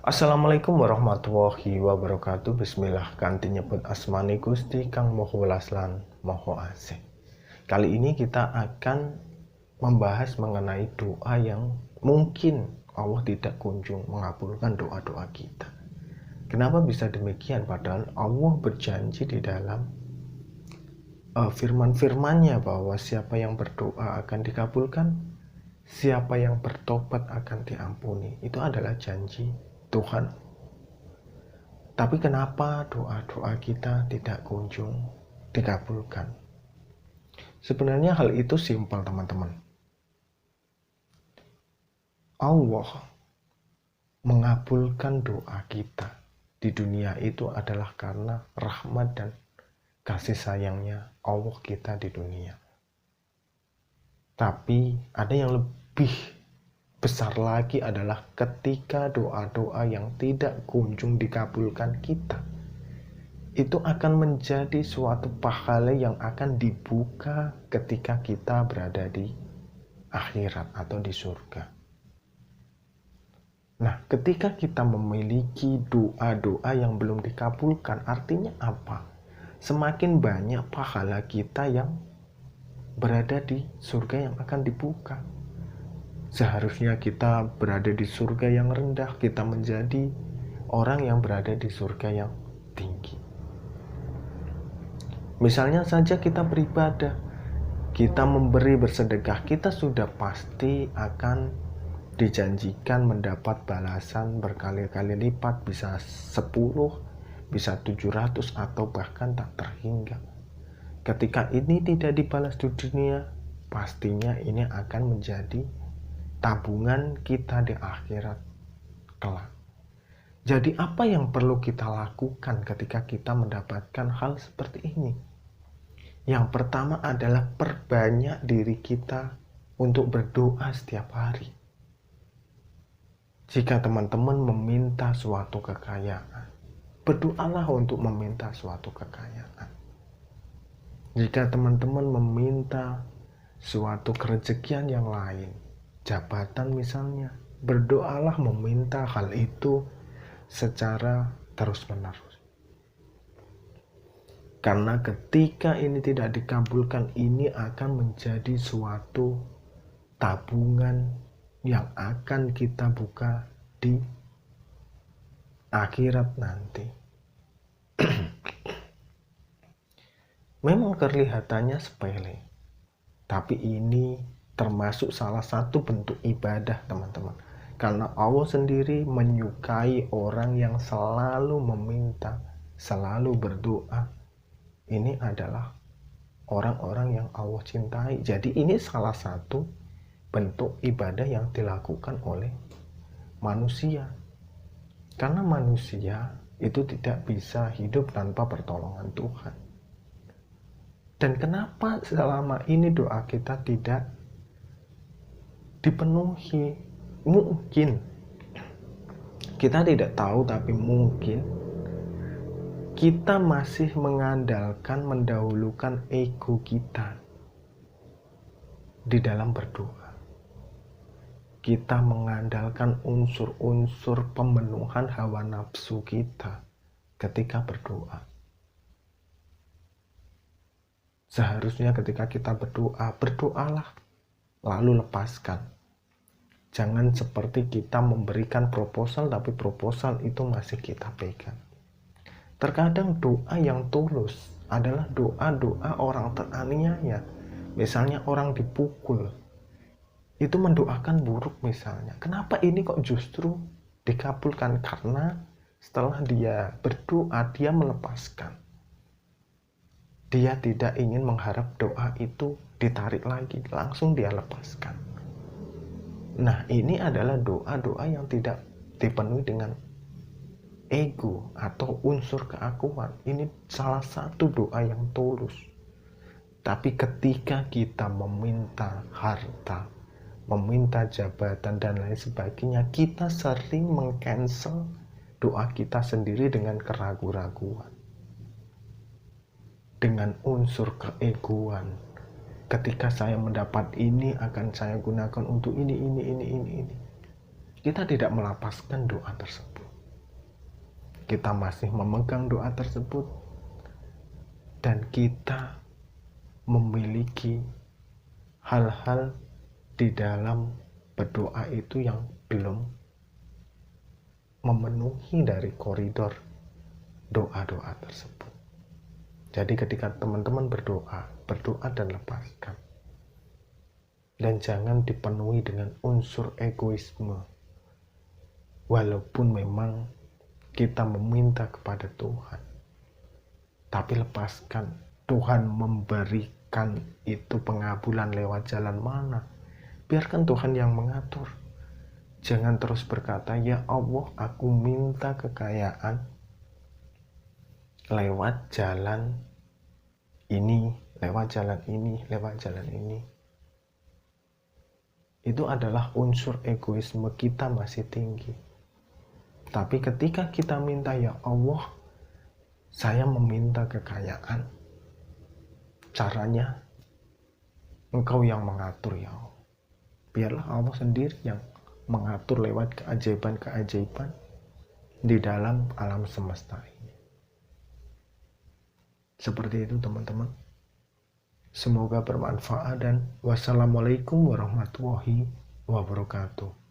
Assalamualaikum warahmatullahi wabarakatuh. Bismillah kanthi nyebut asmani Gusti kang moho welas lan moho asih. Kali ini kita akan membahas mengenai doa yang mungkin Allah tidak kunjung mengabulkan doa-doa kita. Kenapa bisa demikian? Padahal Allah berjanji di dalam firman-firmannya bahwa siapa yang berdoa akan dikabulkan, siapa yang bertobat akan diampuni. Itu adalah janji Tuhan. Tapi kenapa doa-doa kita tidak kunjung dikabulkan? Sebenarnya hal itu simpel, teman-teman. Allah mengabulkan doa kita di dunia itu adalah karena rahmat dan kasih sayangnya Allah kita di dunia. Tapi ada yang lebih besar lagi adalah ketika doa-doa yang tidak kunjung dikabulkan kita, itu akan menjadi suatu pahala yang akan dibuka ketika kita berada di akhirat atau di surga. Nah, ketika kita memiliki doa-doa yang belum dikabulkan, artinya apa? Semakin banyak pahala kita yang berada di surga yang akan dibuka. Seharusnya kita berada di surga yang rendah, kita menjadi orang yang berada di surga yang tinggi. Misalnya saja kita beribadah, kita memberi bersedekah, kita sudah pasti akan dijanjikan mendapat balasan berkali-kali lipat, bisa 10, bisa 700 atau bahkan tak terhingga. Ketika ini tidak dibalas di dunia, pastinya ini akan menjadi tabungan kita di akhirat kelak. Jadi apa yang perlu kita lakukan ketika kita mendapatkan hal seperti ini? Yang pertama adalah perbanyak diri kita untuk berdoa setiap hari. Jika teman-teman meminta suatu kekayaan, berdoalah untuk meminta suatu kekayaan. Jika teman-teman meminta suatu kerezekian yang lain, jabatan misalnya, berdoalah meminta hal itu secara terus-menerus. Karena ketika ini tidak dikabulkan, ini akan menjadi suatu tabungan yang akan kita buka di akhirat nanti. Memang kelihatannya sepele, tapi ini termasuk salah satu bentuk ibadah, teman-teman. Karena Allah sendiri menyukai orang yang selalu meminta, selalu berdoa. Ini adalah orang-orang yang Allah cintai. Jadi ini salah satu bentuk ibadah yang dilakukan oleh manusia. Karena manusia itu tidak bisa hidup tanpa pertolongan Tuhan. Dan kenapa selama ini doa kita tidak dipenuhi? Mungkin kita tidak tahu, tapi mungkin kita masih mengandalkan, mendahulukan ego kita di dalam berdoa. Kita mengandalkan unsur-unsur pemenuhan hawa nafsu kita ketika berdoa. Seharusnya ketika kita berdoa, berdoalah lalu lepaskan. Jangan seperti kita memberikan proposal, tapi proposal itu masih kita pegang. Terkadang doa yang tulus adalah doa-doa orang teraniaya. Misalnya orang dipukul, itu mendoakan buruk misalnya. Kenapa ini kok justru dikabulkan? Karena setelah dia berdoa, dia melepaskan. Dia tidak ingin mengharap doa itu ditarik lagi, langsung dia lepaskan. Nah, ini adalah doa-doa yang tidak dipenuhi dengan ego atau unsur keakuan. Ini salah satu doa yang tulus. Tapi ketika kita meminta harta, meminta jabatan dan lain sebagainya, kita sering meng-cancel doa kita sendiri dengan keraguan-raguan, dengan unsur keegoan. Ketika saya mendapat ini, akan saya gunakan untuk ini. Kita tidak melapaskan doa tersebut. kita masih memegang doa tersebut, dan kita memiliki hal-hal di dalam berdoa itu yang belum memenuhi dari koridor doa-doa tersebut. Jadi ketika teman-teman berdoa dan lepaskan. Dan jangan dipenuhi dengan unsur egoisme. Walaupun memang kita meminta kepada Tuhan, tapi lepaskan. Tuhan memberikan itu pengabulan lewat jalan mana. Biarkan Tuhan yang mengatur. Jangan terus berkata, ya Allah, aku minta kekayaan lewat jalan ini, lewat jalan ini, lewat jalan ini. Itu adalah unsur egoisme kita masih tinggi. Tapi ketika kita minta, ya Allah, saya meminta kekayaan, caranya Engkau yang mengatur, ya Allah. Biarlah Allah sendiri yang mengatur lewat keajaiban-keajaiban di dalam alam semesta ini. Seperti itu teman-teman. Semoga bermanfaat dan wassalamualaikum warahmatullahi wabarakatuh.